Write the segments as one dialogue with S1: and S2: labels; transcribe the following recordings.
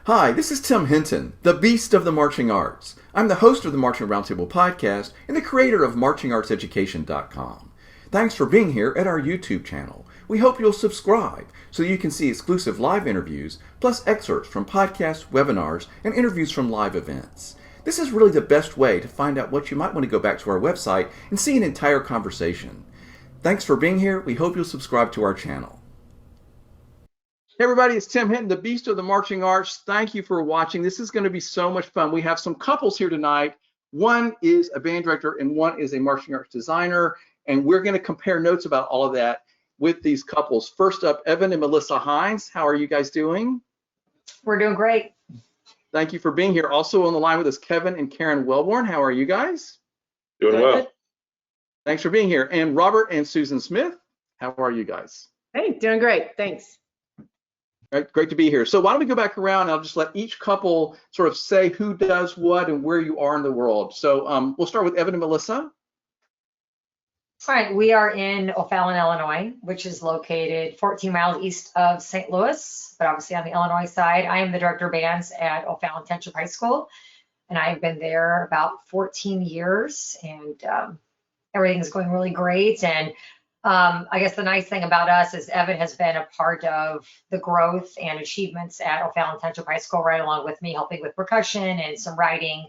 S1: Hi, this is Tim Hinton, the Beast of the Marching Arts. I'm the host of the Marching Roundtable podcast and the creator of MarchingArtsEducation.com. Thanks for being here at our YouTube channel. We hope you'll subscribe so you can see exclusive live interviews, plus excerpts from podcasts, webinars, and interviews from live events. This is really the best way to find out what you might want to go back to our website and see an entire conversation. Thanks for being here. We hope you'll subscribe to our channel. Hey everybody, it's Tim Hinton, the Beast of the Marching Arts. Thank you for watching. This is going to be so much fun. We have some couples here tonight. One is a band director and one is a marching arts designer, and we're going to compare notes about all of that with these couples. First up, Evan and Melissa Hines. How are you guys doing?
S2: We're doing great.
S1: Thank you for being here. Also on the line with us, Kevin and Karen Wellborn. How are you guys?
S3: Doing well.
S1: Thanks for being here. And Robert and Susan Smith. How are you guys?
S4: Hey, doing great. Thanks.
S1: Right, great to be here. So why don't we go back around and I'll just let each couple sort of say who does what and where you are in the world. So we'll start with Evan and Melissa.
S2: All right, we are in O'Fallon, Illinois, which is located 14 miles east of St. Louis, but obviously on the Illinois side. I am the director of bands at O'Fallon Township High School, and I've been there about 14 years, and everything's going really great. And I guess the nice thing about us is Evan has been a part of the growth and achievements at O'Fallon Township High School right along with me, helping with percussion and some writing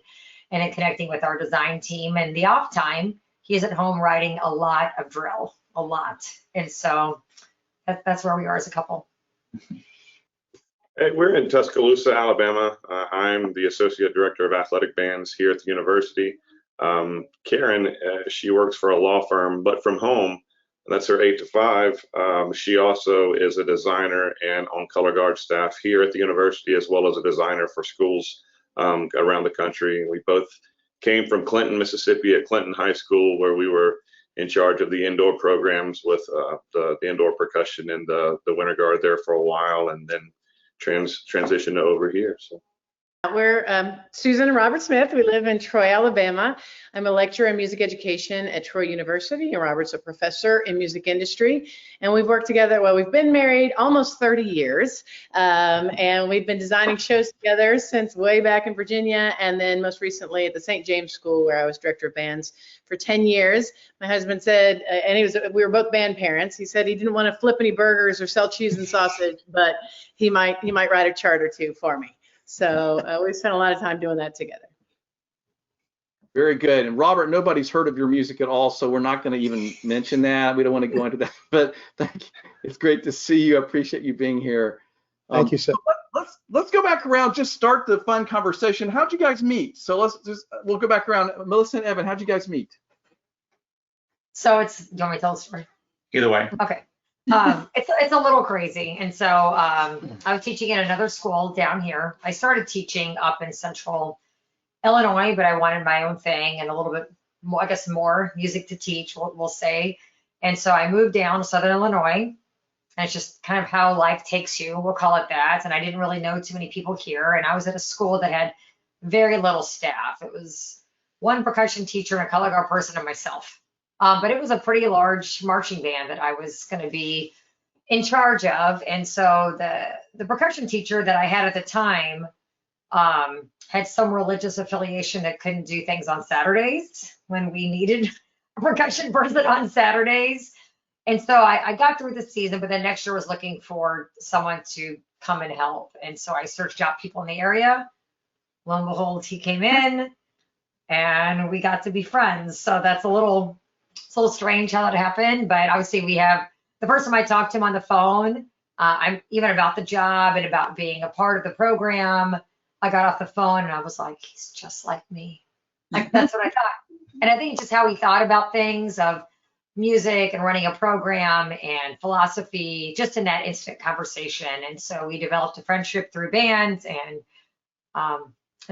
S2: and in connecting with our design team. And the off time, he's at home writing a lot of drill, a lot. And so that's where we are as a couple.
S3: Hey, we're in Tuscaloosa, Alabama. I'm the Associate Director of Athletic Bands here at the university. Karen, she works for a law firm, but from home. That's her 8 to 5. She also is a designer and on color guard staff here at the university, as well as a designer for schools around the country. We both came from Clinton, Mississippi at Clinton High School, where we were in charge of the indoor programs with the indoor percussion and the winter guard there for a while, and then transitioned over here. So.
S4: We're Susan and Robert Smith. We live in Troy, Alabama. I'm a lecturer in music education at Troy University, and Robert's a professor in music industry. And we've worked together, well, we've been married almost 30 years, and we've been designing shows together since way back in Virginia, and then most recently at the St. James School, where I was director of bands for 10 years. My husband said, and we were both band parents, he said he didn't want to flip any burgers or sell cheese and sausage, but he might write a chart or two for me. So we spent a lot of time doing that together.
S1: Very good. And Robert, nobody's heard of your music at all, so we're not going to even mention that. We don't want to go into that, but thank you. It's great to see you. I appreciate you being here.
S5: Thank you, sir.
S1: So let's go back around, just start the fun conversation. How'd you guys meet? So we'll go back around. Melissa and Evan, how'd you guys meet?
S2: So do you want me to tell the story?
S6: Either way.
S2: Okay. It's a little crazy. And so I was teaching in another school down here. I started teaching up in central Illinois, but I wanted my own thing and a little bit more, I guess, more music to teach, we'll say. And so I moved down to Southern Illinois. And it's just kind of how life takes you, we'll call it that. And I didn't really know too many people here. And I was at a school that had very little staff. It was one percussion teacher and a color guard person and myself. But it was a pretty large marching band that I was going to be in charge of. And so the percussion teacher that I had at the time had some religious affiliation that couldn't do things on Saturdays when we needed a percussion person on Saturdays. And so I got through the season, but then next year was looking for someone to come and help. And so I searched out people in the area. Lo and behold, he came in and we got to be friends. So it's a little strange how that happened, but obviously we have the first time I talked to him on the phone, I'm even about the job and about being a part of the program. I got off the phone and I was like, he's just like me. Like that's what I thought. And I think it's just how he thought about things of music and running a program and philosophy, just in that instant conversation. And so we developed a friendship through bands, and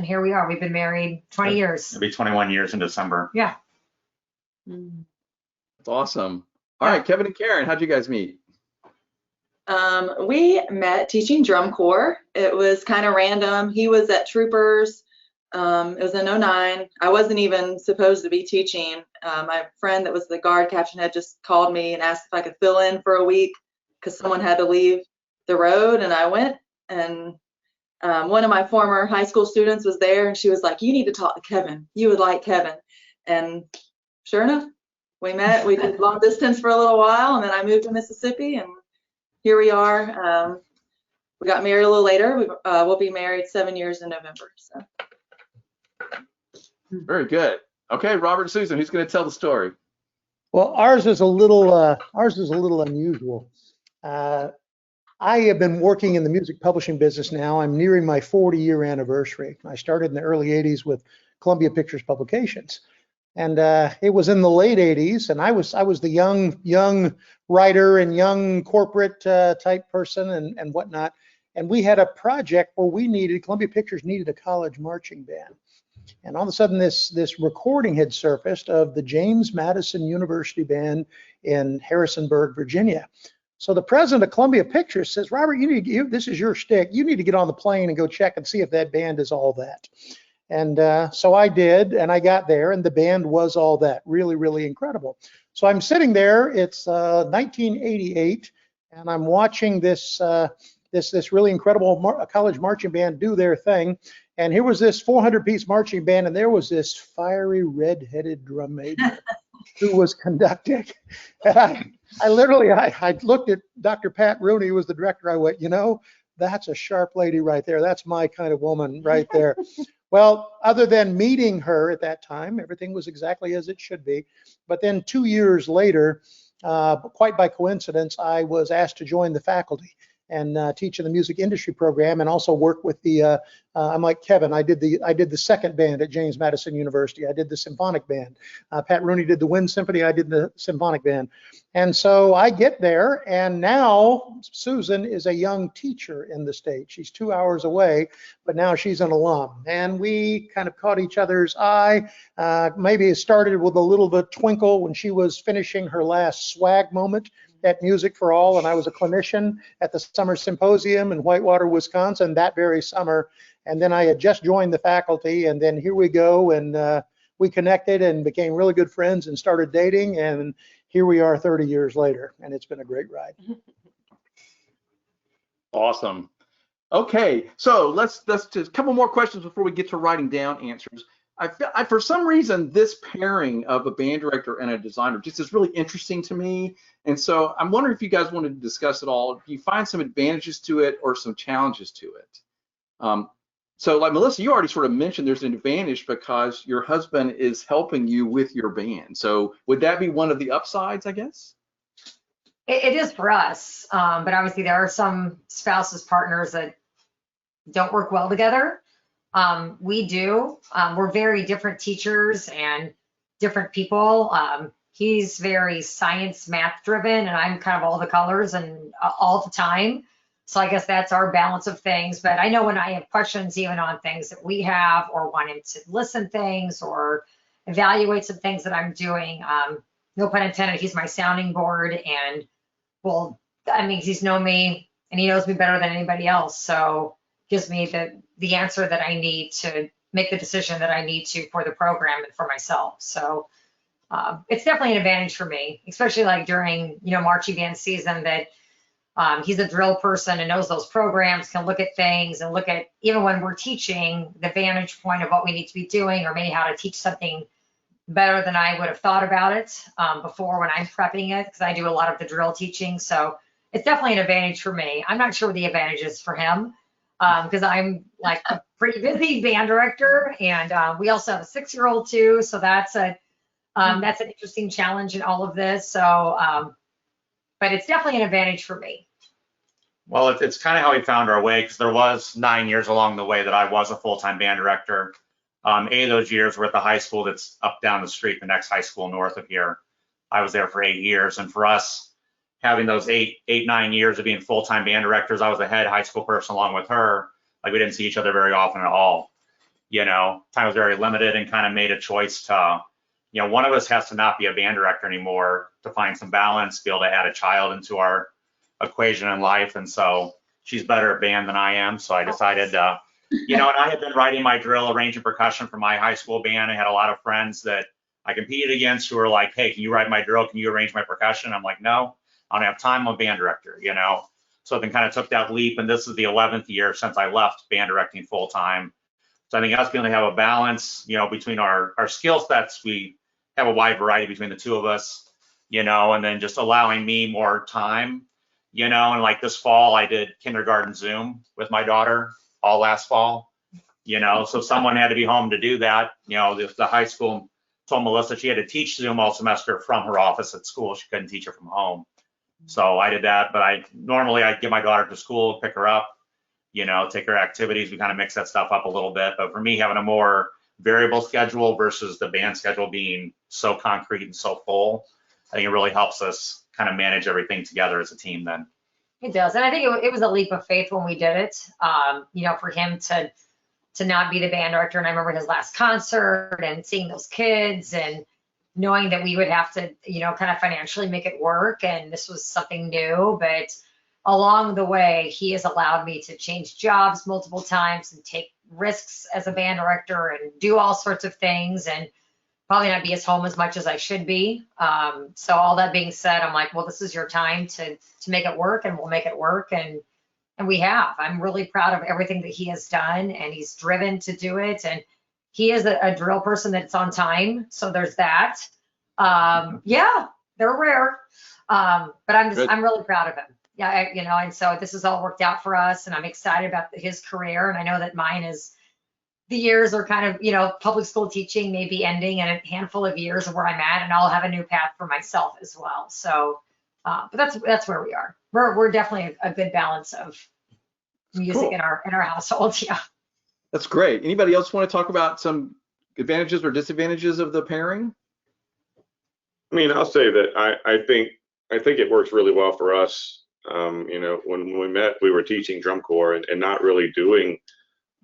S2: here we are. We've been married 20 years.
S6: It'll be 21 years in December.
S2: Yeah.
S1: That's awesome. All right, Kevin and Karen, how'd you guys meet?
S7: We met teaching drum corps. It was kind of random. He was at Troopers. It was in '09. I wasn't even supposed to be teaching. My friend that was the guard captain had just called me and asked if I could fill in for a week because someone had to leave the road, and I went, and One of my former high school students was there, and she was like, "You need to talk to Kevin. You would like Kevin." And sure enough, we met. We did long distance for a little while, and then I moved to Mississippi, and here we are. We got married a little later. We'll be married 7 years in November. So.
S1: Very good. Okay, Robert and Susan, who's going to tell the story?
S5: Well, ours is a little unusual. I have been working in the music publishing business now. I'm nearing my 40-year anniversary. I started in the early 80s with Columbia Pictures Publications. And it was in the late 80s, and I was the young writer and young corporate type person and whatnot. And we had a project where Columbia Pictures needed a college marching band. And all of a sudden this recording had surfaced of the James Madison University Band in Harrisonburg, Virginia. So the president of Columbia Pictures says, "Robert, this is your shtick. You need to get on the plane and go check and see if that band is all that." And so I did, and I got there, and the band was all that. Really, really incredible. So I'm sitting there. It's 1988, and I'm watching this really incredible college marching band do their thing. And here was this 400-piece marching band, and there was this fiery red-headed drum major who was conducting. And I literally looked at Dr. Pat Rooney, who was the director. I went, that's a sharp lady right there. That's my kind of woman right there. Well, other than meeting her at that time, everything was exactly as it should be. But then 2 years later, quite by coincidence, I was asked to join the faculty and teach in the music industry program, and also work with the. I'm like Kevin. I did the second band at James Madison University. I did the symphonic band. Pat Rooney did the wind symphony. I did the symphonic band. And so I get there, and now Susan is a young teacher in the state. She's 2 hours away, but now she's an alum. And we kind of caught each other's eye. Maybe it started with a little bit of twinkle when she was finishing her last swag moment at Music for All, and I was a clinician at the summer symposium in Whitewater, Wisconsin that very summer. And then I had just joined the faculty, and then here we go, and we connected and became really good friends and started dating, and here we are 30 years later, and it's been a great ride.
S1: Awesome. Okay, so let's just a couple more questions before we get to writing down answers. I for some reason, this pairing of a band director and a designer just is really interesting to me. And so I'm wondering if you guys wanted to discuss it all. Do you find some advantages to it or some challenges to it? So like Melissa, you already sort of mentioned there's an advantage because your husband is helping you with your band. So would that be one of the upsides, I guess?
S2: It is for us, but obviously there are some spouses, partners that don't work well together. We do. We're very different teachers and different people. He's very science, math driven, and I'm kind of all the colors and all the time. So I guess that's our balance of things. But I know when I have questions even on things that we have, or want him to listen things or evaluate some things that I'm doing, no pun intended, he's my sounding board. And well, that means he's known me and he knows me better than anybody else. So gives me the answer that I need to make the decision that I need to for the program and for myself. So it's definitely an advantage for me, especially like during, marching band season, that he's a drill person and knows those programs, can look at things and look at, even when we're teaching, the vantage point of what we need to be doing, or maybe how to teach something better than I would have thought about it before when I'm prepping it, because I do a lot of the drill teaching. So it's definitely an advantage for me. I'm not sure what the advantage is for him, because I'm like a pretty busy band director, and we also have a 6-year-old too. So that's an interesting challenge in all of this. So, but it's definitely an advantage for me.
S6: Well, it's kind of how we found our way, because there was 9 years along the way that I was a full-time band director. 8 of those years were at the high school that's up down the street, the next high school north of here. I was there for 8 years, and for us, having those 9 years of being full-time band directors, I was the head high school person along with her. Like, we didn't see each other very often at all. Time was very limited, and kind of made a choice to, one of us has to not be a band director anymore to find some balance, be able to add a child into our equation in life. And so she's better at band than I am. So I decided, and I had been writing my drill, arranging percussion for my high school band. I had a lot of friends that I competed against who were like, hey, can you write my drill? Can you arrange my percussion? I'm like, no, I don't have time. I'm a band director, So then kind of took that leap, and this is the 11th year since I left band directing full time. So I think us being able to have a balance, between our skill sets, we have a wide variety between the two of us, and then just allowing me more time, and like this fall, I did kindergarten Zoom with my daughter all last fall, so someone had to be home to do that. The high school told Melissa she had to teach Zoom all semester from her office at school. She couldn't teach her from home. So I did that, but I'd get my daughter to school, pick her up, take her activities. We kind of mix that stuff up a little bit. But for me, having a more variable schedule versus the band schedule being so concrete and so full, I think it really helps us kind of manage everything together as a team then.
S2: It does. And I think it was a leap of faith when we did it, for him to not be the band director. And I remember his last concert and seeing those kids and knowing that we would have to, kind of financially make it work. And this was something new, but along the way, he has allowed me to change jobs multiple times and take risks as a band director and do all sorts of things and probably not be as home as much as I should be. So all that being said, I'm like, well, this is your time to make it work, and we'll make it work. And we have. I'm really proud of everything that he has done, and he's driven to do it. And he is a drill person that's on time. So there's that. Yeah, they're rare. But I'm really proud of him. Yeah, and so this has all worked out for us, and I'm excited about his career. And I know that mine is, the years are kind of, public school teaching may be ending in a handful of years of where I'm at, and I'll have a new path for myself as well. So, but that's where we are. We're definitely a good balance of music
S1: Cool.
S2: in our household. Yeah.
S1: That's great. Anybody else want to talk about some advantages or disadvantages of the pairing?
S3: I mean, I'll say that I think it works really well for us. When we met, we were teaching drum corps and not really doing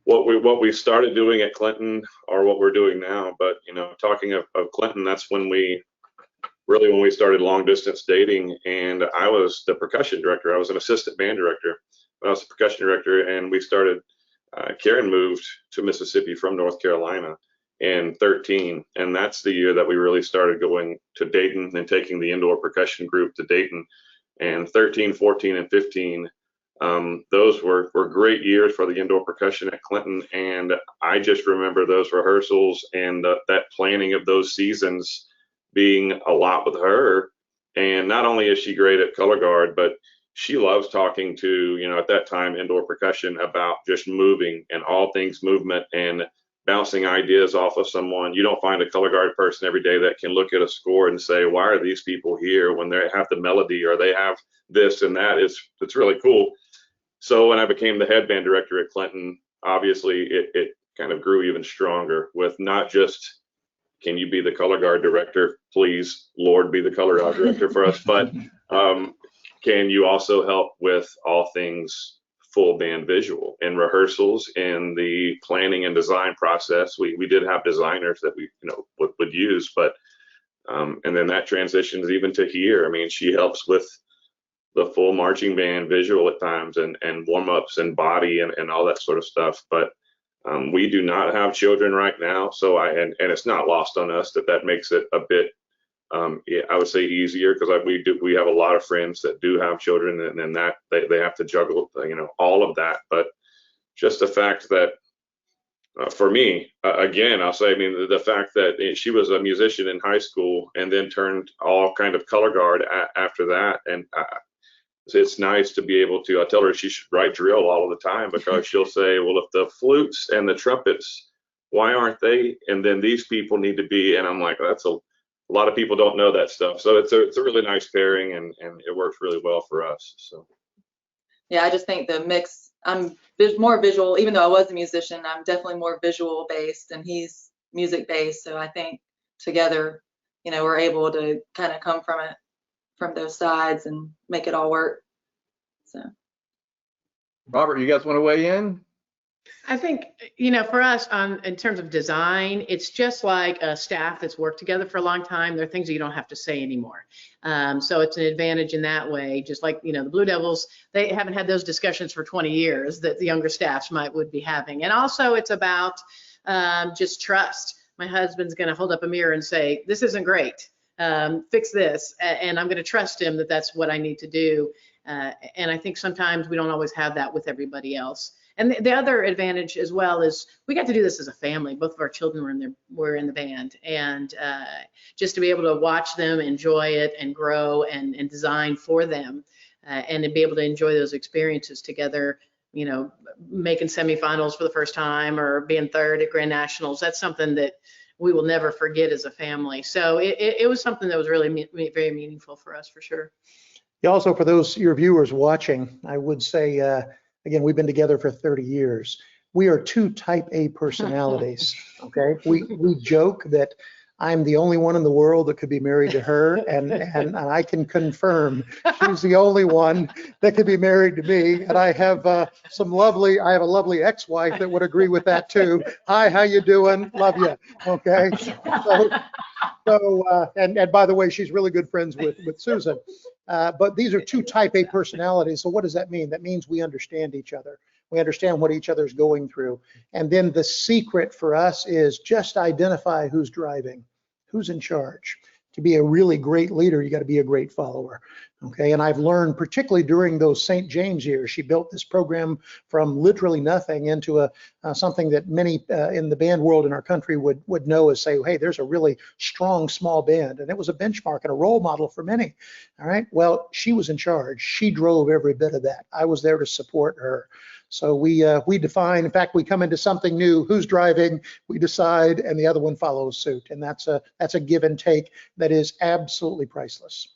S3: what we started doing at Clinton or what we're doing now. But talking of Clinton, that's when we started long distance dating, and I was the percussion director. I was an assistant band director, but I was the percussion director, and we started. Karen moved to Mississippi from North Carolina in 2013, and that's the year that we really started going to Dayton and taking the indoor percussion group to Dayton. And 2013, 2014, and 2015, those were great years for the indoor percussion at Clinton. And I just remember those rehearsals and that planning of those seasons being a lot with her. And not only is she great at color guard, but she loves talking to, at that time, indoor percussion about just moving and all things movement and bouncing ideas off of someone. You don't find a color guard person every day that can look at a score and say, why are these people here when they have the melody or they have this and that? It's really cool. So when I became the head band director at Clinton, obviously it kind of grew even stronger with not just, can you be the color guard director? Please, Lord, be the color guard director for us. But can you also help with all things full band visual and rehearsals and the planning and design process? We did have designers that we would use, but and then that transitions even to here. I mean, she helps with the full marching band visual at times and warm-ups and body and all that sort of stuff. But we do not have children right now, so and it's not lost on us that makes it a bit I would say easier, because we have a lot of friends that do have children, and then that they have to juggle all of that. But just the fact that for me, again, I'll say, I mean, the fact that she was a musician in high school and then turned all kind of color guard after that, and it's nice to be able to. I tell her she should write drill all of the time, because she'll say, well, if the flutes and the trumpets, why aren't they? And then these people need to be, and I'm like, that's a lot of people don't know that stuff. So it's a really nice pairing, and it works really well for us. So
S7: yeah, I just think the mix, I'm more visual. Even though I was a musician, I'm definitely more visual based, and he's music based. So I think together, we're able to kind of come from those sides and make it all work. So
S1: Robert, you guys want to weigh in?
S4: I think, for us in terms of design, it's just like a staff that's worked together for a long time. There are things that you don't have to say anymore. So it's an advantage in that way. Just like, the Blue Devils, they haven't had those discussions for 20 years that the younger staffs would be having. And also it's about just trust. My husband's going to hold up a mirror and say, this isn't great. Fix this. And I'm going to trust him that that's what I need to do. And I think sometimes we don't always have that with everybody else. And the other advantage as well is we got to do this as a family. Both of our children were in the band, and just to be able to watch them enjoy it and grow and design for them, and to be able to enjoy those experiences together, you know, making semifinals for the first time or being third at Grand Nationals. That's something that we will never forget as a family. So it was something that was really very meaningful for us, for sure.
S5: Also, for those your viewers watching, I would say, again, we've been together for 30 years. We are two type A personalities, okay? We joke that I'm the only one in the world that could be married to her, and I can confirm she's the only one that could be married to me. And I have I have a lovely ex-wife that would agree with that too. Hi, how you doing? Love you. Okay. And by the way, she's really good friends with Susan. But these are two type A personalities. So what does that mean? That means we understand each other. We understand what each other's going through. And then the secret for us is just identify who's driving, who's in charge. To be a really great leader, you got to be a great follower. Okay. And I've learned, particularly during those St. James years, she built this program from literally nothing into something that many in the band world in our country would know as, say, hey, there's a really strong small band. And it was a benchmark and a role model for many. All right. Well, she was in charge. She drove every bit of that. I was there to support her. So we define, in fact, we come into something new, who's driving, we decide, and the other one follows suit. And that's a give and take that is absolutely priceless.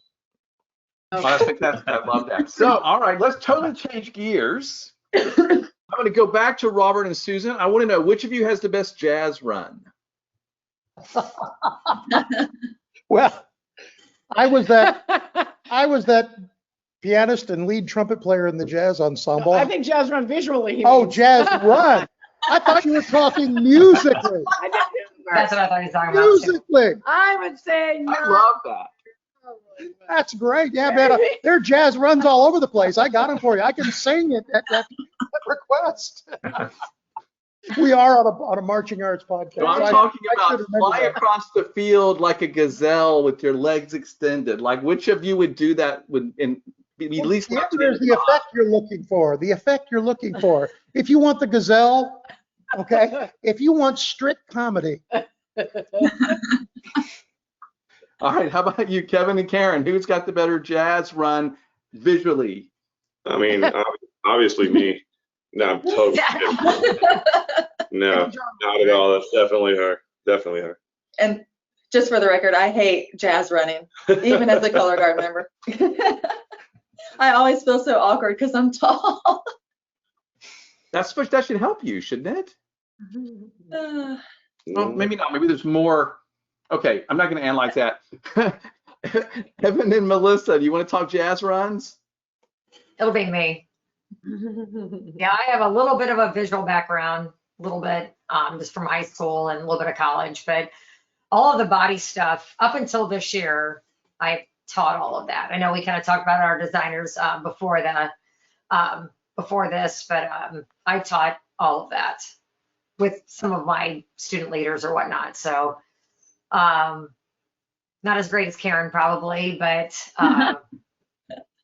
S1: I think I love that. So, all right, let's totally change gears. I'm going to go back to Robert and Susan. I want to know which of you has the best jazz run.
S5: Well, I was that pianist and lead trumpet player in the jazz ensemble.
S4: I think jazz run visually.
S5: Oh, jazz run. I thought you were talking musically.
S2: That's what I thought he was talking about.
S5: Musically.
S4: I would say no.
S1: I love that.
S5: That's great. Yeah, man. There are jazz runs all over the place. I got them for you. I can sing it at request. We are on a marching arts podcast.
S1: So I'm talking about fly across the field like a gazelle with your legs extended. Like, which of you would do that? At least
S5: there's the effect you're looking for. The effect you're looking for. If you want the gazelle, okay. If you want strict comedy.
S1: All right. How about you, Kevin and Karen? Who's got the better jazz run visually?
S3: I mean, obviously me. No, I'm totally kidding. No, not at all. That's definitely her. Definitely her.
S7: And just for the record, I hate jazz running, even as a color guard member. I always feel so awkward because I'm tall.
S1: That should help you, shouldn't it? Well, maybe not. Maybe there's more. Okay, I'm not going to analyze that. Evan and Melissa, do you want to talk jazz runs?
S2: It'll be me. Yeah, I have a little bit of a visual background, a little bit just from high school and a little bit of college, but all of the body stuff up until this year, I taught all of that. I know we kind of talked about our designers before this, but I taught all of that with some of my student leaders or whatnot. So not as great as Karen probably, but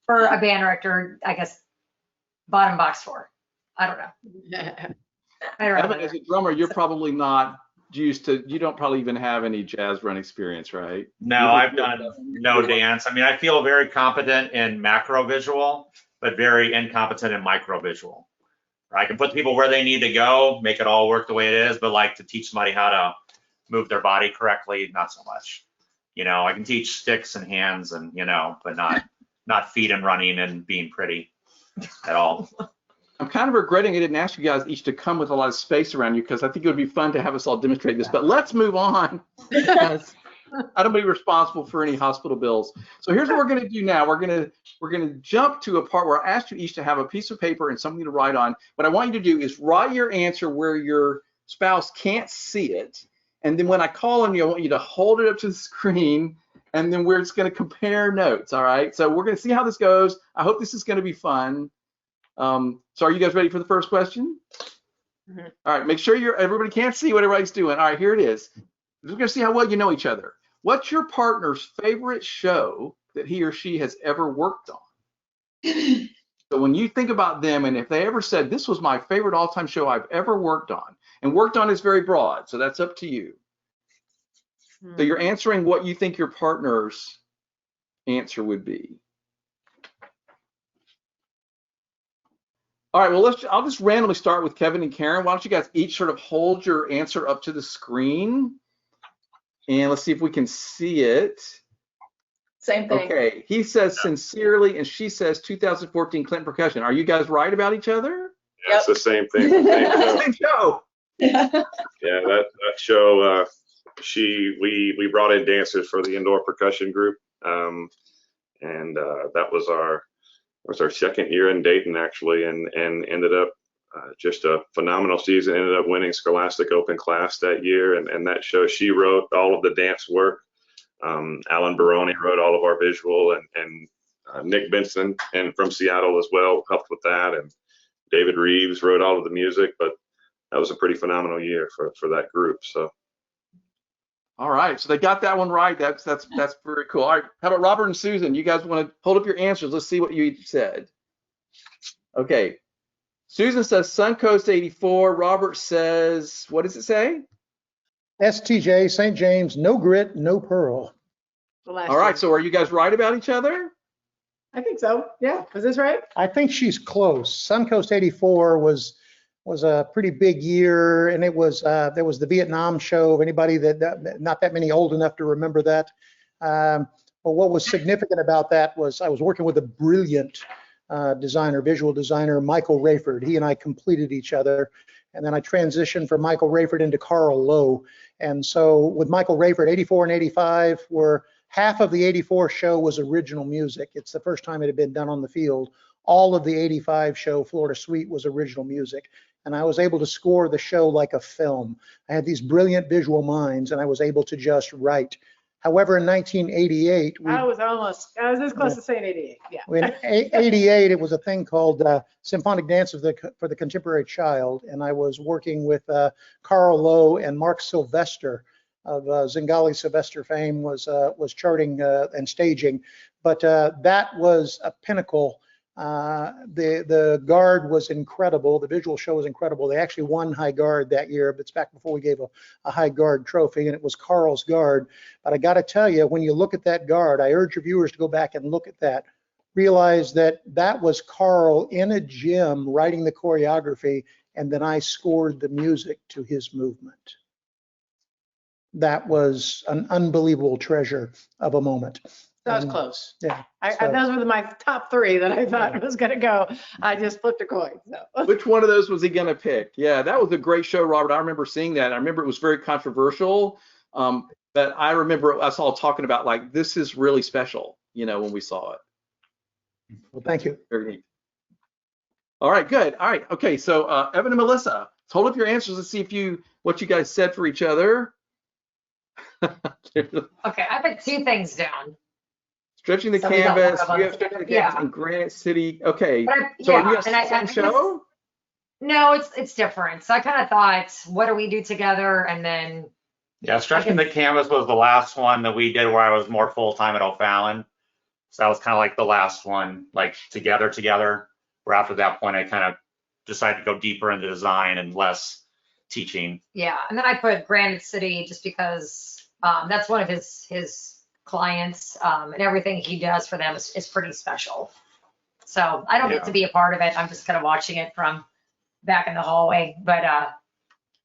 S2: for a band director, I guess bottom box 4. I don't know.
S1: Evan, as a drummer, you're probably not used to, you don't probably even have any jazz run experience, right?
S6: No, I've done no dance. I mean, I feel very competent in macro visual, but very incompetent in micro visual. I can put people where they need to go, make it all work the way it is, but like to teach somebody how to move their body correctly, not so much. You know, I can teach sticks and hands and, you know, but not feet and running and being pretty at all.
S1: I'm kind of regretting I didn't ask you guys each to come with a lot of space around you, because I think it would be fun to have us all demonstrate this. But let's move on, because I don't be responsible for any hospital bills. So here's what we're going to do now. We're going to jump to a part where I asked you each to have a piece of paper and something to write on. What I want you to do is write your answer where your spouse can't see it, and then when I call on you, I want you to hold it up to the screen, and then we're just going to compare notes. All right. So we're going to see how this goes. I hope this is going to be fun. So are you guys ready for the first question? Mm-hmm. All right, make sure everybody can't see what everybody's doing. All right, here it is. We're gonna see how well you know each other. What's your partner's favorite show that he or she has ever worked on? So when you think about them, and if they ever said, this was my favorite all-time show I've ever worked on, and worked on is very broad, so that's up to you. So you're answering what you think your partner's answer would be. All right, well, I'll just randomly start with Kevin and Karen. Why don't you guys each sort of hold your answer up to the screen, and let's see if we can see it.
S7: Same thing.
S1: Okay, he says sincerely, and she says 2014 Clinton Percussion. Are you guys right about each other?
S3: Yeah, it's the same thing.
S1: Same show.
S3: Yeah, that show. We brought in dancers for the indoor percussion group, and that was our second year in Dayton actually, and ended up just a phenomenal season. Ended up winning Scholastic Open Class that year, and that show she wrote all of the dance work. Alan Baroni wrote all of our visual, and Nick Benson and from Seattle as well helped with that, and David Reeves wrote all of the music. But that was a pretty phenomenal year for that group. So.
S1: All right, so they got that one right. That's very cool. All right, how about Robert and Susan? You guys want to hold up your answers? Let's see what you said. Okay, Susan says Suncoast 84. Robert says, what does it say?
S5: STJ, St. James, no grit, no pearl.
S1: All right, so are you guys right about each other?
S4: I think so. Yeah. Was this right?
S5: I think she's close. Suncoast 84 was a pretty big year, and it was there was the Vietnam show. Anybody that not that many old enough to remember that. But what was significant about that was I was working with a brilliant visual designer, Michael Rayford. He and I completed each other. And then I transitioned from Michael Rayford into Carl Lowe. And so with Michael Rayford, 84 and 85 were half of the 84 show was original music. It's the first time it had been done on the field. All of the 85 show, Florida Suite, was original music. And I was able to score the show like a film. I had these brilliant visual minds, and I was able to just write. However, in 1988,
S4: I was this close to saying 88. Yeah.
S5: In 88, it was a thing called Symphonic Dance for the Contemporary Child, and I was working with Carl Lowe and Mark Sylvester of Zingali Sylvester fame was charting and staging, but that was a pinnacle. The guard was incredible. The visual show was incredible. They actually won high guard that year, but it's back before we gave a high guard trophy, and it was Carl's guard. But I got to tell you, when you look at that guard, I urge your viewers to go back and look at that. Realize that was Carl in a gym writing the choreography, and then I scored the music to his movement. That was an unbelievable treasure of a moment.
S4: That was close.
S5: Yeah.
S4: Those were my top three that I thought was going to go. I just flipped a coin. So.
S1: Which one of those was he going to pick? Yeah, that was a great show, Robert. I remember seeing that. I remember it was very controversial, but I remember us all talking about, like, this is really special, when we saw it.
S5: Well, thank you.
S1: Very neat. All right, good. All right, okay, so Evan and Melissa, hold up your answers and see what you guys said for each other.
S2: Okay, I put two things down.
S1: Stretching the canvas. You have stretching the canvas in Granite City. Okay. Are you guys the same show?
S2: No, it's different. So I kind of thought, what do we do together? And then.
S6: Yeah, Stretching the Canvas was the last one that we did where I was more full-time at O'Fallon. So that was kind of like the last one, like together. Where after that point, I kind of decided to go deeper into design and less teaching.
S2: Yeah, and then I put Granite City just because that's one of his clients, and everything he does for them is pretty special. So I don't get to be a part of it. I'm just kind of watching it from back in the hallway. But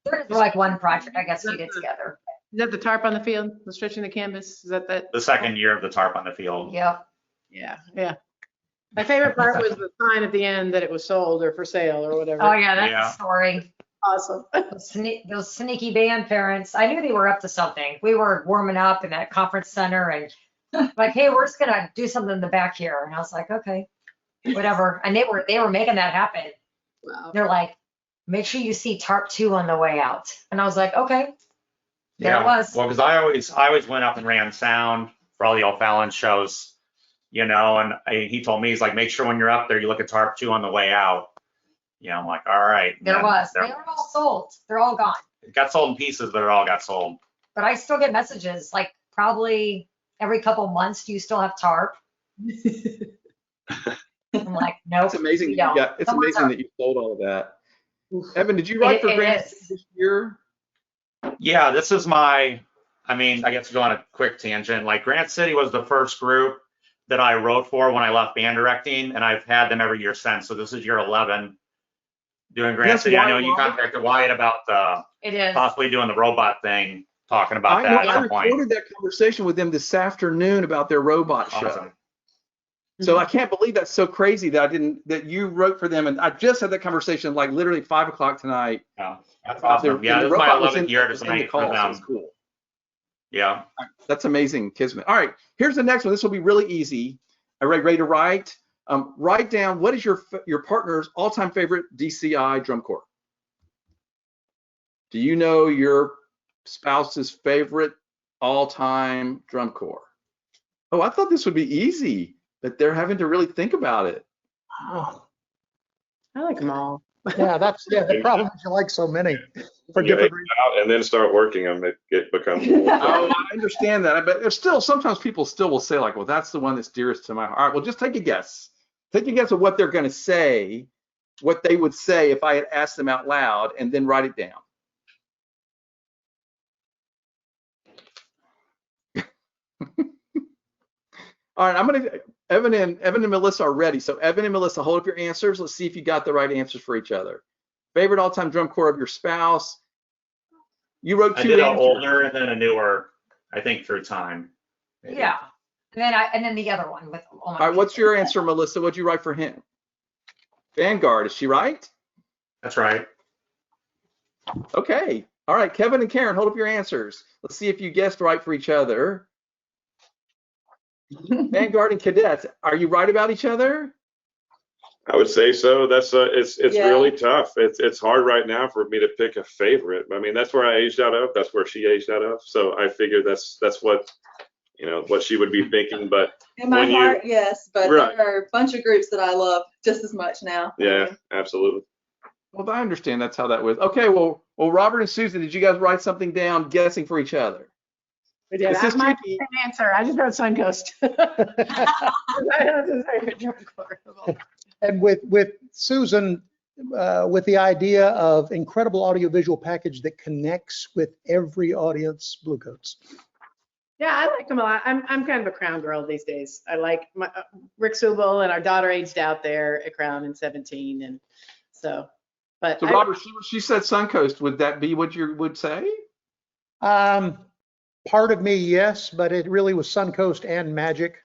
S2: there's like one project I guess we did together.
S4: Is that the tarp on the field? The Stretching the Canvas? Is that
S6: the second year of the tarp on the field?
S2: Yep.
S4: Yeah. My favorite part was the sign at the end that it was sold or for sale or whatever.
S2: Oh yeah, that's the story.
S4: Awesome.
S2: Those sneaky band parents. I knew they were up to something. We were warming up in that conference center and like, hey, we're just gonna do something in the back here. And I was like, okay, whatever. And they were making that happen.
S4: Wow.
S2: They're like, make sure you see tarp 2 on the way out. And I was like, okay. There it was.
S6: Well, because I always went up and ran sound for all the O'Fallon shows, and he told me, he's like, make sure when you're up there, you look at tarp 2 on the way out. I'm like, all right.
S2: They were all sold. They're all gone.
S6: It got sold in pieces, but it all got sold.
S2: But I still get messages, like probably every couple months, do you still have tarp? I'm like, nope.
S1: It's amazing.
S2: we don't.
S1: It's
S2: Someone's
S1: amazing
S2: our-
S1: that you sold all of that. Evan, did you write for
S2: it
S1: Grant
S2: is.
S1: this year?
S6: Yeah, this is my, I mean, I guess to go on a quick tangent, like Grant City was the first group that I wrote for when I left band directing, and I've had them every year since. So this is year 11 doing Grant
S1: Yes,
S6: City. I know
S1: Wyatt
S6: you
S1: Wyatt.
S6: contacted Wyatt about
S2: It is.
S6: possibly doing the robot thing, talking about
S1: I
S6: that
S1: know.
S6: at
S1: I
S6: some point.
S1: recorded that conversation with them this afternoon about their robot show.
S6: Awesome.
S1: So I can't believe that's so crazy that you wrote for them, and I just had that conversation like literally 5 o'clock tonight.
S6: Yeah, that's awesome.
S1: The
S6: Yeah, this is my
S1: robot was
S6: 11th year
S1: was
S6: to
S1: in the
S6: tonight
S1: call,
S6: for
S1: so
S6: them.
S1: it's cool.
S6: Yeah.
S1: That's amazing, Kismet. All right, here's the next one. This will be really easy. Are you ready to write? Write down what is your partner's all-time favorite DCI drum corps. Do you know your spouse's favorite all-time drum corps? Oh, I thought this would be easy, but they're having to really think about it.
S5: Oh,
S4: I like them all.
S5: yeah, the problem is you like so many for
S3: You
S5: different
S3: aim
S5: reasons.
S3: out and then start working them, it becomes.
S1: Oh, I understand that, but there's still sometimes people still will say like, well, that's the one that's dearest to my heart. All right, well, just take a guess. Take a guess of what they're going to say, what they would say if I had asked them out loud, and then write it down. All right, Evan and Melissa are ready. So Evan and Melissa, hold up your answers. Let's see if you got the right answers for each other. Favorite all-time drum corps of your spouse. You wrote
S6: I
S1: two
S6: did an
S1: answers.
S6: older and then a newer, I think through time. maybe.
S2: Yeah. And then the other one with.
S1: All right, what's your answer, Melissa? What'd you write for him? Vanguard, is she right?
S6: That's right.
S1: Okay. All right, Kevin and Karen, hold up your answers. Let's see if you guessed right for each other. Vanguard and Cadets, are you right about each other?
S3: I would say so. That's it's
S7: Yeah.
S3: really tough. It's hard right now for me to pick a favorite. I mean, that's where I aged out of. That's where she aged out of. So I figure that's what what she would be thinking. But
S7: In my
S3: when you-
S7: heart, yes, but
S3: Right.
S7: there are a bunch of groups that I love just as much now.
S3: yeah, absolutely.
S1: Well, I understand that's how that was. Okay, well, Robert and Susan, did you guys write something down guessing for each other?
S4: We did.
S1: This is
S4: My
S1: tricky.
S4: same answer. I just wrote Suncoast.
S5: And with Susan, with the idea of incredible audiovisual package that connects with every audience, Bluecoats.
S4: Yeah, I like them a lot. I'm kind of a Crown girl these days. I like my, Rick Subel and our daughter aged out there at Crown in 17, and so. But
S1: So, Robert, she said Suncoast. Would that be what you would say?
S5: Part of me, yes, but it really was Suncoast and Magic.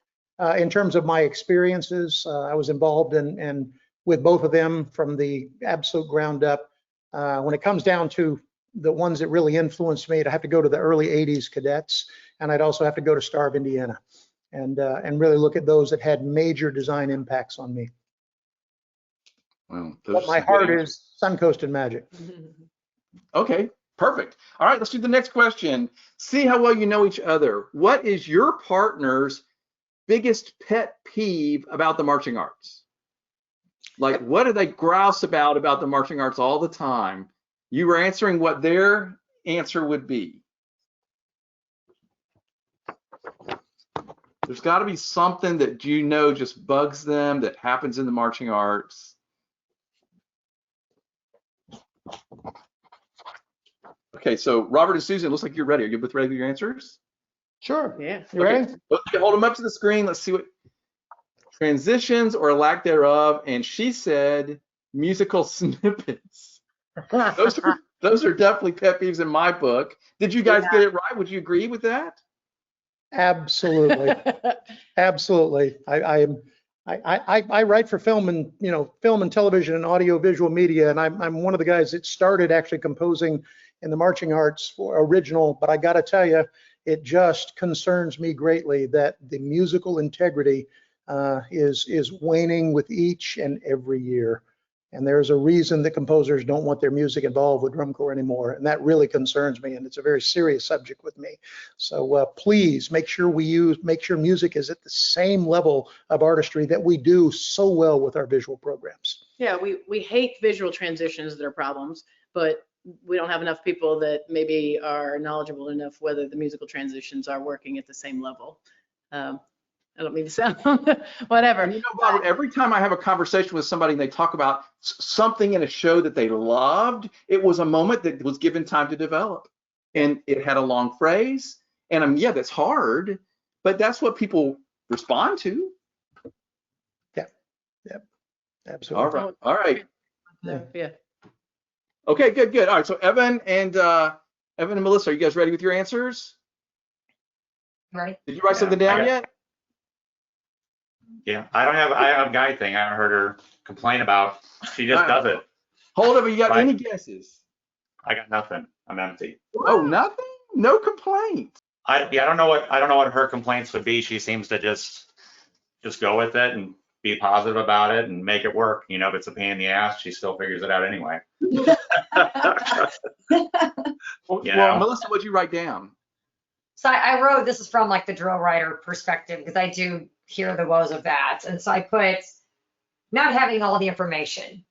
S5: In terms of my experiences, I was involved in with both of them from the absolute ground up. When it comes down to the ones that really influenced me, I'd have to go to the early 80s Cadets, and I'd also have to go to Star of Indiana and really look at those that had major design impacts on me.
S1: Well,
S5: But my heart is Suncoast and Magic.
S1: Okay, perfect. All right, let's do the next question. See how well you know each other. What is your partner's biggest pet peeve about the marching arts? Like, what do they grouse about the marching arts all the time? You were answering what their answer would be. There's got to be something that just bugs them that happens in the marching arts. Okay, so Robert and Susan, it looks like you're ready. Are you both ready with your answers?
S5: Sure.
S4: Yeah.
S5: You ready?
S1: Okay, hold them up to the screen. Let's see what transitions or lack thereof. And she said musical snippets. Those are definitely pet peeves in my book. Did you guys get it right? Would you agree with that?
S5: Absolutely. Absolutely. I write for film and film and television and audio visual media, and I'm one of the guys that started actually composing in the marching arts for original. But I got to tell you, it just concerns me greatly that the musical integrity is waning with each and every year. And there's a reason that composers don't want their music involved with drum corps anymore, and that really concerns me. And it's a very serious subject with me. So please make sure music is at the same level of artistry that we do so well with our visual programs.
S4: Yeah, we hate visual transitions that are problems, but we don't have enough people that maybe are knowledgeable enough whether the musical transitions are working at the same level. I don't mean to sound whatever.
S1: And you know, Robert, every time I have a conversation with somebody and they talk about something in a show that they loved, it was a moment that was given time to develop. And it had a long phrase. And yeah, that's hard, but that's what people respond to.
S5: Yep. Absolutely.
S1: All right. All right.
S4: Yeah.
S1: Okay, good. All right. So Evan and Melissa, are you guys ready with your answers?
S2: Right?
S1: Did you write something down yet?
S6: Yeah, I have a guy thing I haven't heard her complain about. She just does it.
S1: Hold up. You got
S6: Right.
S1: any guesses?
S6: I got nothing. I'm empty.
S1: Oh, nothing? No complaints.
S6: I don't know what her complaints would be. She seems to just go with it and be positive about it and make it work. You know, if it's a pain in the ass, she still figures it out anyway.
S1: Well,
S6: You know?
S1: Melissa, what'd you write down?
S2: So I wrote, this is from like the drill writer perspective, because I do hear the woes of that. And so I put not having all the information.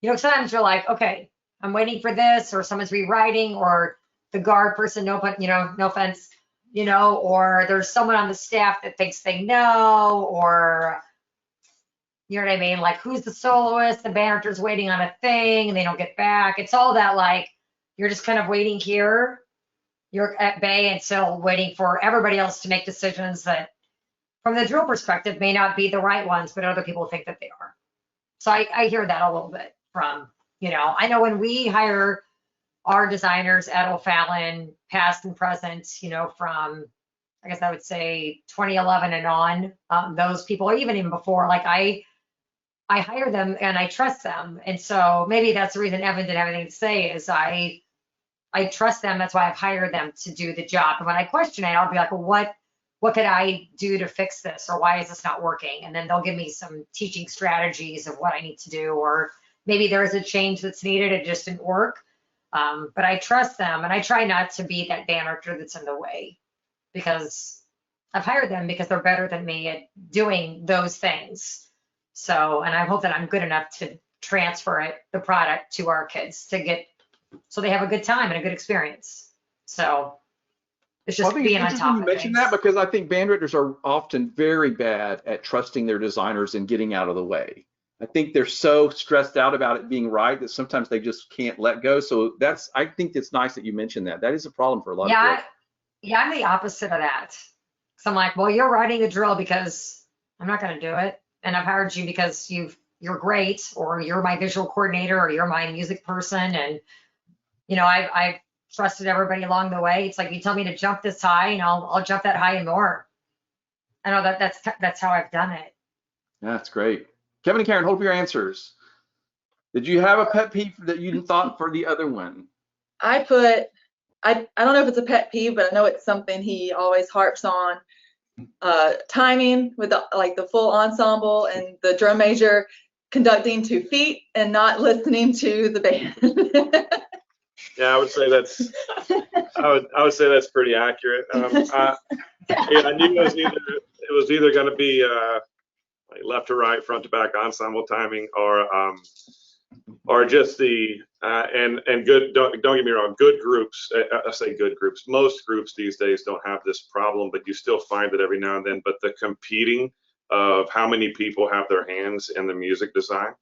S2: You know, sometimes you're like, okay, I'm waiting for this, or someone's rewriting, or the guard person, no offense, or there's someone on the staff that thinks they know, or, you know what I mean? Like, who's the soloist? The band director's waiting on a thing and they don't get back. It's all that, like, you're just kind of waiting here. You're at bay and still waiting for everybody else to make decisions that, from the drill perspective, may not be the right ones, but other people think that they are. So I hear that a little bit from, I know when we hire our designers at O'Fallon, past and present, from, I guess I would say 2011 and on, those people, even before, like I hire them and I trust them. And so maybe that's the reason Evan didn't have anything to say, is I trust them. That's why I've hired them to do the job. And when I question it, I'll be like, well, what could I do to fix this? Or why is this not working? And then they'll give me some teaching strategies of what I need to do. Or maybe there is a change that's needed. It just didn't work. But I trust them, and I try not to be that band director that's in the way, because I've hired them because they're better than me at doing those things. So, and I hope that I'm good enough to transfer the product to our kids so they have a good time and a good experience. So it's just being on top of
S1: you mentioned
S2: things.
S1: that, because I think band directors are often very bad at trusting their designers and getting out of the way. I think they're so stressed out about it being right that sometimes they just can't let go. So I think it's nice that you mentioned that. That is a problem for a lot of people.
S2: Yeah, I'm the opposite of that. So I'm like, well, you're writing the drill because I'm not going to do it. And I've hired you because you're great, or you're my visual coordinator, or you're my music person. And, I've trusted everybody along the way. It's like, you tell me to jump this high and I'll jump that high and more. I know that's how I've done it.
S1: That's great. Kevin and Karen, hold up your answers. Did you have a pet peeve that you thought for the other one?
S7: I don't know if it's a pet peeve, but I know it's something he always harps on. Timing with the full ensemble and the drum major conducting to feet and not listening to the band.
S3: Yeah, I would say that's pretty accurate. I knew it was either going to be like left to right, front to back ensemble timing, or just the and good. Don't get me wrong. Good groups. I say good groups. Most groups these days don't have this problem, but you still find it every now and then. But the competing of how many people have their hands in the music design.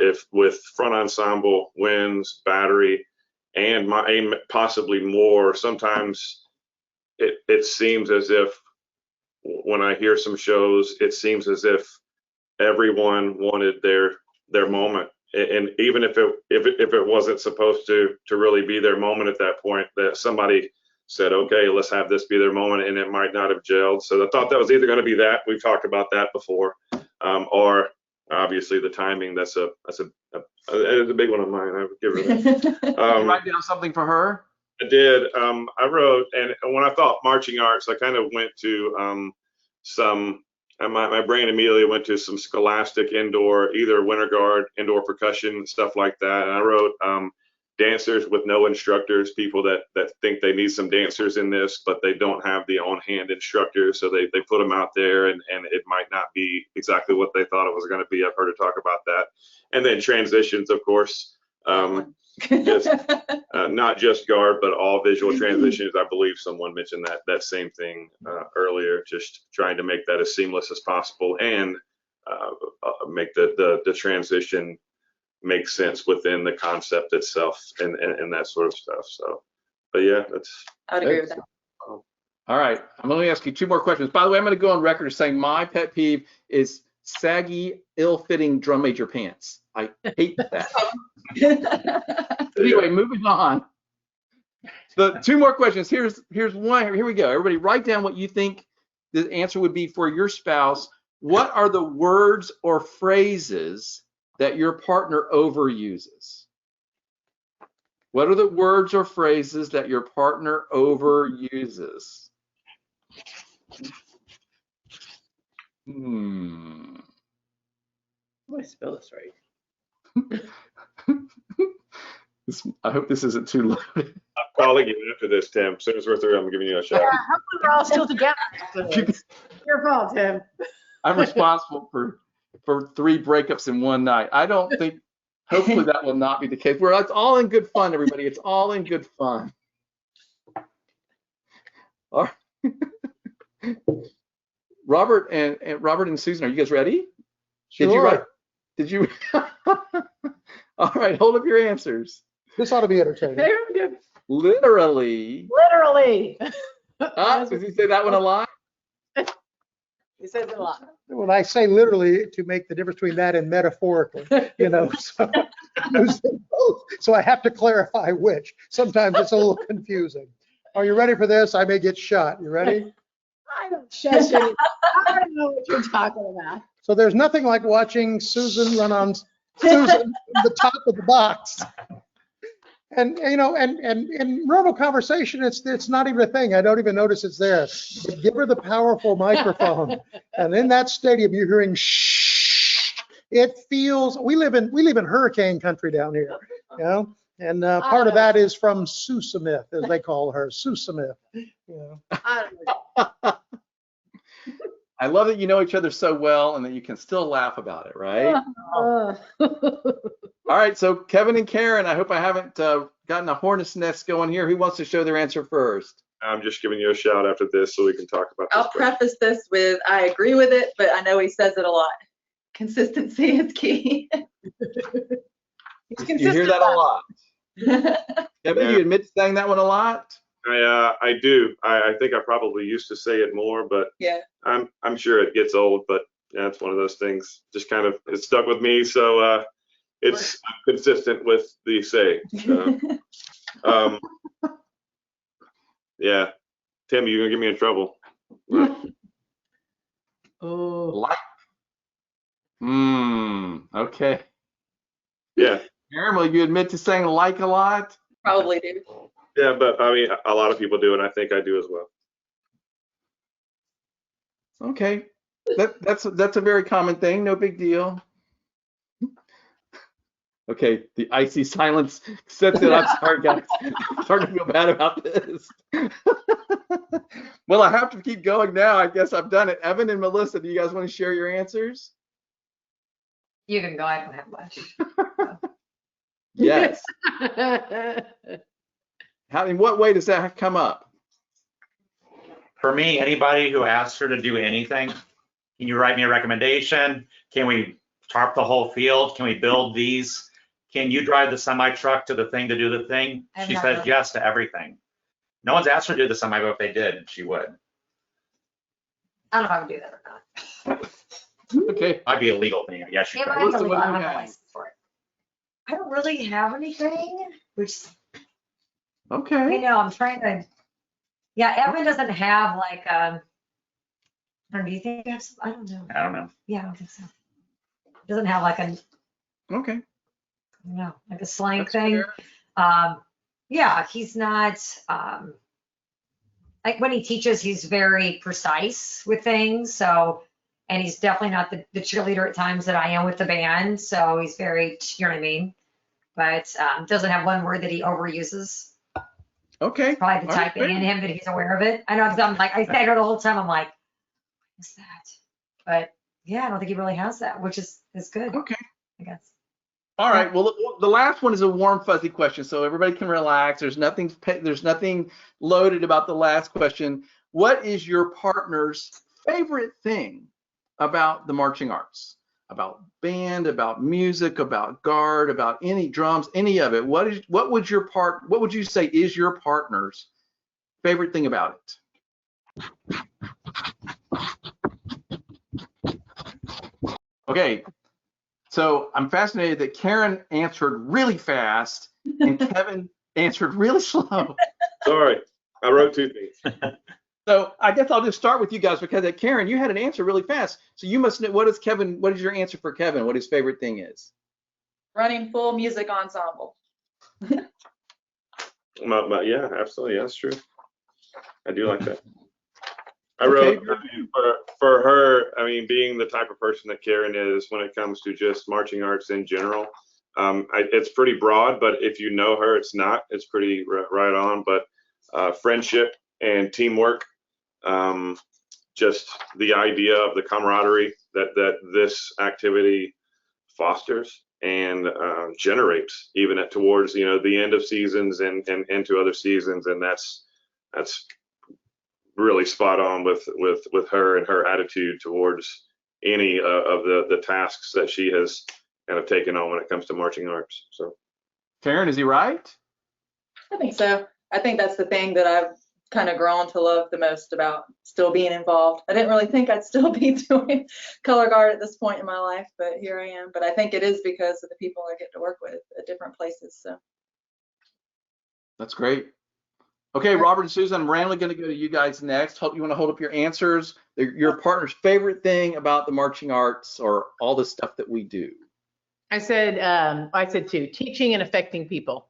S3: If with front ensemble, winds, battery, and possibly more, sometimes it seems as if, when I hear some shows, it seems as if everyone wanted their moment, and even if it wasn't supposed to really be their moment at that point, that somebody said, okay, let's have this be their moment, and it might not have gelled. So I thought that was either going to be that, we've talked about that before, or obviously the timing. That's a big one of mine. I would give her that.
S1: Did you write down something for her?
S3: I did. I wrote, and when I thought marching arts, I kind of went to my brain immediately went to some scholastic indoor, either winter guard, indoor percussion, stuff like that. And I wrote dancers with no instructors, people that think they need some dancers in this, but they don't have the on-hand instructors, so they put them out there, and it might not be exactly what they thought it was going to be. I've heard her talk about that. And then transitions, of course. Just not just guard, but all visual transitions. I believe someone mentioned that same thing earlier, just trying to make that as seamless as possible and make the transition make sense within the concept itself and that sort of stuff. So, but yeah,
S7: I would agree with that.
S1: All right, I'm going to ask you 2 more questions. By the way, I'm going to go on record as saying my pet peeve is saggy, ill-fitting drum major pants. I hate that. Anyway, moving on. The 2 more questions. Here's one. Here we go. Everybody, write down what you think the answer would be for your spouse. What are the words or phrases that your partner overuses? What are the words or phrases that your partner overuses?
S4: Let me spell this right.
S1: I hope this isn't too loud.
S3: I'm calling you after this, Tim. As soon as we're through, I'm giving you a shout.
S4: Yeah, hopefully we're all still together. Your fault, Tim.
S1: I'm responsible for 3 breakups in one night. I don't think, hopefully that will not be the case. It's all in good fun, everybody. It's all in good fun. All right. Robert and Susan, are you guys ready?
S5: Sure.
S1: Did you? All right, hold up your answers.
S5: This ought to be entertaining.
S1: Literally.
S4: Literally.
S1: Does he say that one a lot?
S4: He says it a lot.
S5: When I say literally, to make the difference between that and metaphorically, so I have to clarify which. Sometimes it's a little confusing. Are you ready for this? I may get shot. You ready?
S4: I don't shush you. I don't know what you're talking about.
S5: So there's nothing like watching Susan run on the top of the box. And in normal conversation, it's not even a thing. I don't even notice it's there. But give her the powerful microphone, and in that stadium, you're hearing shh. It feels. We live in hurricane country down here, And part of that is from Sue Smith, as they call her, Sue Smith.
S4: I don't know.
S1: I love that you know each other so well and that you can still laugh about it, right? All right, so Kevin and Karen, I hope I haven't gotten a hornet's nest going here. Who wants to show their answer first?
S3: I'm just giving you a shout after this so we can talk about this.
S7: I'll preface this with, I agree with it, but I know he says it a lot. Consistency is key.
S1: You hear that a lot. Kevin, you admit to saying that one a lot?
S3: I do. I think I probably used to say it more, but
S7: Yeah.
S3: I'm sure it gets old. But yeah, it's one of those things. Just kind of it stuck with me, so it's consistent with the saying. Yeah, Tim, you're gonna get me in trouble.
S1: Like. Okay.
S3: Yeah.
S1: Karen, will you admit to saying like a lot?
S7: Probably do.
S3: Yeah, but I mean, a lot of people do, and I think I do as well.
S1: Okay, that's a very common thing. No big deal. Okay, the icy silence sets it up. Sorry, guys. I'm starting to feel bad about this. Well, I have to keep going now. I guess I've done it. Evan and Melissa, do you guys want to share your answers?
S2: You can go. I don't have much.
S1: Yes. In what way does that come up?
S6: For me, anybody who asks her to do anything, can you write me a recommendation? Can we tarp the whole field? Can we build these? Can you drive the semi truck to the thing to do the thing? She says yes to everything. No one's asked her to do the semi, but if they did, she would.
S2: I don't know if I would do that or not.
S1: Okay.
S6: Might be a legal thing. Yes, you
S2: It
S6: could.
S2: might be
S1: Melissa,
S2: illegal.
S1: what
S2: I
S1: do
S2: don't
S1: you
S2: have a
S1: have?
S2: license for it. I don't really have anything, which I
S1: Okay.
S2: know I'm trying to. Yeah, Evan doesn't have like I don't know, do you think he has? I don't know.
S6: I don't know.
S2: Yeah, I don't think so. Doesn't have like a
S1: Okay.
S2: like a slang
S1: That's
S2: thing.
S1: fair.
S2: Yeah, he's not like when he teaches, he's very precise with things. So, and he's definitely not the cheerleader at times that I am with the band. So he's very, you know what I mean? But doesn't have one word that he overuses.
S1: Okay.
S2: Probably the
S1: All right,
S2: typing in
S1: fair.
S2: him that he's aware of it. I know, because I'm like, I stagger the whole time. I'm like, what's that? But yeah, I don't think he really has that, which is good,
S1: Okay.
S2: I guess.
S1: All right. Well, the last one is a warm, fuzzy question, so everybody can relax. There's nothing loaded about the last question. What is your partner's favorite thing about the marching arts? About band, about music, about guard, about any drums, any of it. What would you say is your partner's favorite thing about it? Okay. So I'm fascinated that Karen answered really fast and Kevin answered really slow.
S3: Sorry, I wrote two things.
S1: So I guess I'll just start with you guys because Karen, you had an answer really fast. So you must know, what is your answer for Kevin? What his favorite thing is?
S7: Running full music ensemble.
S3: Yeah, absolutely. That's true. I do like that. I
S1: Okay.
S3: wrote, for her, I mean, being the type of person that Karen is when it comes to just marching arts in general, it's pretty broad, but if you know her, it's pretty right on. But friendship and teamwork, just the idea of the camaraderie that this activity fosters and generates even towards, the end of seasons and into other seasons. And that's really spot on with her and her attitude towards any of the tasks that she has kind of taken on when it comes to marching arts. So,
S1: Karen, is he right?
S7: I think so. I think that's the thing that I've kind of grown to love the most about still being involved. I didn't really think I'd still be doing color guard at this point in my life, but here I am. But I think it is because of the people I get to work with at different places. So
S1: That's great. Okay, Robert and Susan, I'm randomly going to go to you guys next. Hope you want to hold up your answers. Your partner's favorite thing about the marching arts or all the stuff that we do.
S4: I said two, teaching and affecting people.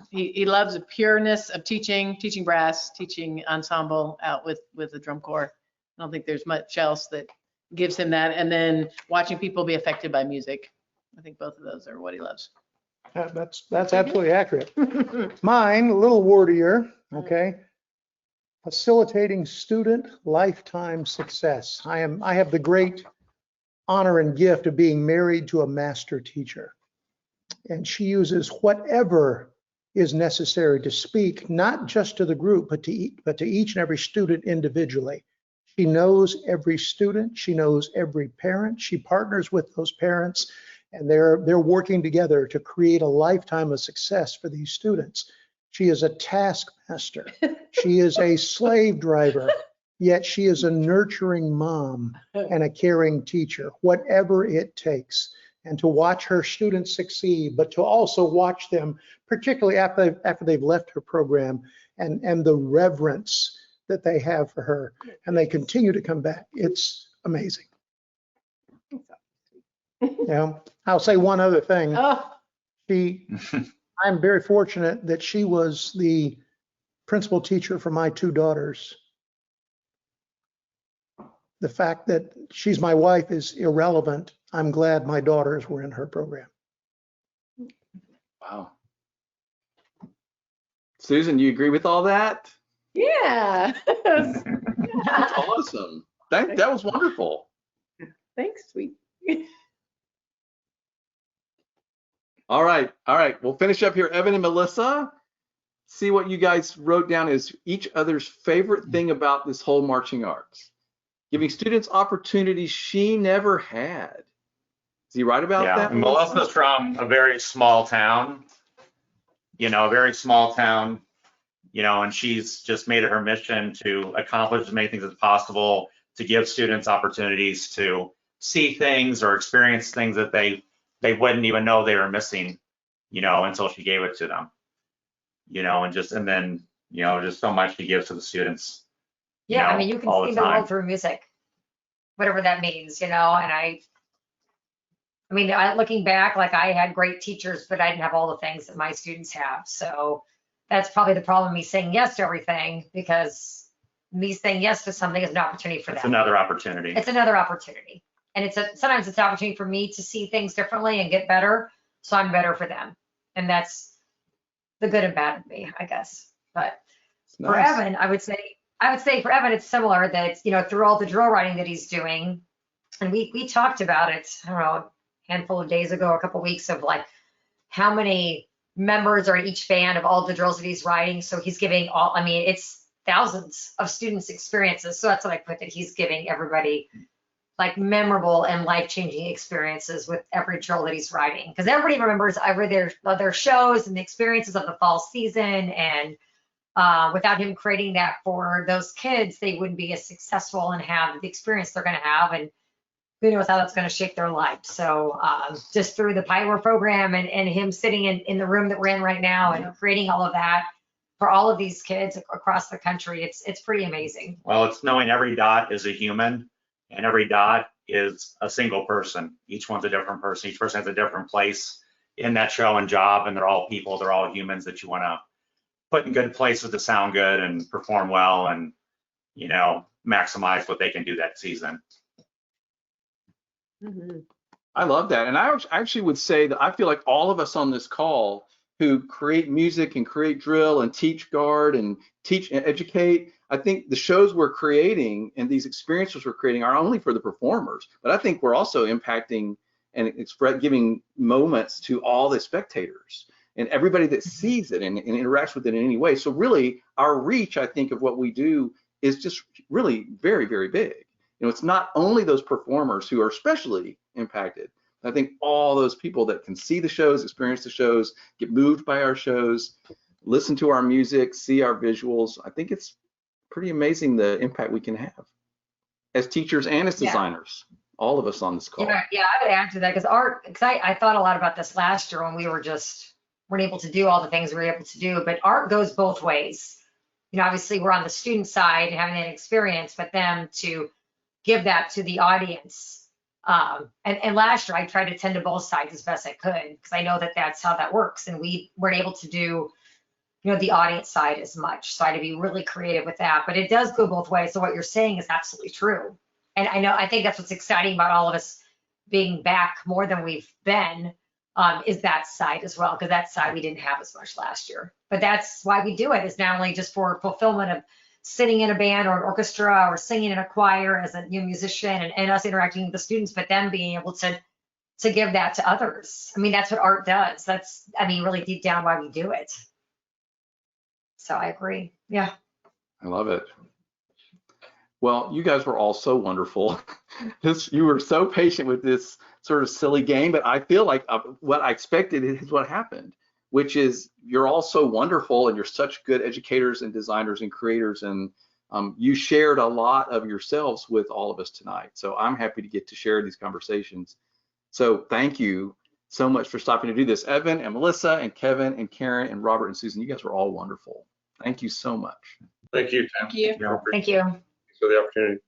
S4: He loves the pureness of teaching brass, teaching ensemble out with the drum corps. I don't think there's much else that gives him that. And then watching people be affected by music. I think both of those are what he loves.
S5: That's absolutely accurate. Mine, a little wordier, okay? Facilitating student lifetime success. I have the great honor and gift of being married to a master teacher. And she uses whatever is necessary to speak, not just to the group, but to each and every student individually. She knows every student. She knows every parent. She partners with those parents, and they're working together to create a lifetime of success for these students. She is a taskmaster. She is a slave driver, yet she is a nurturing mom and a caring teacher, whatever it takes. And to watch her students succeed, but to also watch them, particularly after they've left her program, and the reverence that they have for her, and they continue to come back. It's amazing. Yeah, I'll say one other thing. I'm very fortunate that she was the principal teacher for my two daughters. The fact that she's my wife is irrelevant. I'm glad my daughters were in her program.
S1: Wow. Susan, do you agree with all that?
S4: Yeah.
S1: That's awesome. That was wonderful.
S4: Thanks, sweet.
S1: All right. We'll finish up here. Evan and Melissa, see what you guys wrote down as each other's favorite thing about this whole marching arts. Giving students opportunities she never had. Is he right about that?
S6: Melissa's from a very small town, and she's just made it her mission to accomplish as many things as possible, to give students opportunities to see things or experience things that they wouldn't even know they were missing, until she gave it to them, and then just so much she gives to the students.
S2: Yeah, I mean, you can see the world through music, whatever that means, and I mean, looking back, like I had great teachers, but I didn't have all the things that my students have. So that's probably the problem, me saying yes to everything, because me saying yes to something is an opportunity for them.
S6: It's another opportunity.
S2: It's another opportunity. And sometimes it's an opportunity for me to see things differently and get better. So I'm better for them. And that's the good and bad of me, I guess. But for Evan, I would say for Evan, it's similar that, through all the drill writing that he's doing, and we talked about it, I don't know, handful of days ago, a couple weeks, of like how many members are in each band of all the drills that he's writing. So he's giving all, I mean, it's thousands of students' experiences. So that's what I put, that he's giving everybody like memorable and life-changing experiences with every drill that he's writing. Because everybody remembers their shows and the experiences of the fall season. And without him creating that for those kids, they wouldn't be as successful and have the experience they're going to have. And who knows how that's going to shape their life. So just through the Pioneer program and him sitting in the room that we're in right now and creating all of that for all of these kids across the country, it's pretty amazing.
S6: Well, it's knowing every dot is a human and every dot is a single person. Each one's a different person. Each person has a different place in that show and job, and they're all people, they're all humans that you want to put in good places to sound good and perform well and, you know, maximize what they can do that season.
S1: I love that. And I actually would say that I feel like all of us on this call who create music and create drill and teach guard and teach and educate, I think the shows we're creating and these experiences we're creating are only for the performers, but I think we're also impacting and giving moments to all the spectators and everybody that sees it and interacts with it in any way. So really our reach, I think, of what we do is just really very, very big. You know, it's not only those performers who are especially impacted. I think all those people that can see the shows, experience the shows, get moved by our shows, listen to our music, see our visuals. I think it's pretty amazing the impact we can have as teachers and as designers, all of us on this call.
S2: Yeah, I would add to that because I thought a lot about this last year when we weren't able to do all the things we were able to do, but art goes both ways. You know, obviously we're on the student side and having that experience, but them to give that to the audience. And last year I tried to tend to both sides as best I could because I know that that's how that works. And we weren't able to do, you know, the audience side as much. So I had to be really creative with that, but it does go both ways. So what you're saying is absolutely true. And I think that's what's exciting about all of us being back more than we've been, is that side as well. Because that side we didn't have as much last year, but that's why we do it, is not only just for fulfillment of sitting in a band or an orchestra or singing in a choir as a musician and us interacting with the students, but them being able to give that to others. I mean, that's what art does. That's, I mean, really deep down why we do it. So I agree. Yeah.
S1: I love it. Well, you guys were all so wonderful. You were so patient with this sort of silly game, but I feel like what I expected is what happened, which is you're all so wonderful and you're such good educators and designers and creators, and you shared a lot of yourselves with all of us tonight. So I'm happy to get to share these conversations. So thank you so much for stopping to do this. Evan and Melissa and Kevin and Karen and Robert and Susan, you guys were all wonderful. Thank you so much.
S3: Thank you, Tim.
S7: Thank you.
S2: Thank you.
S3: Thanks for the opportunity.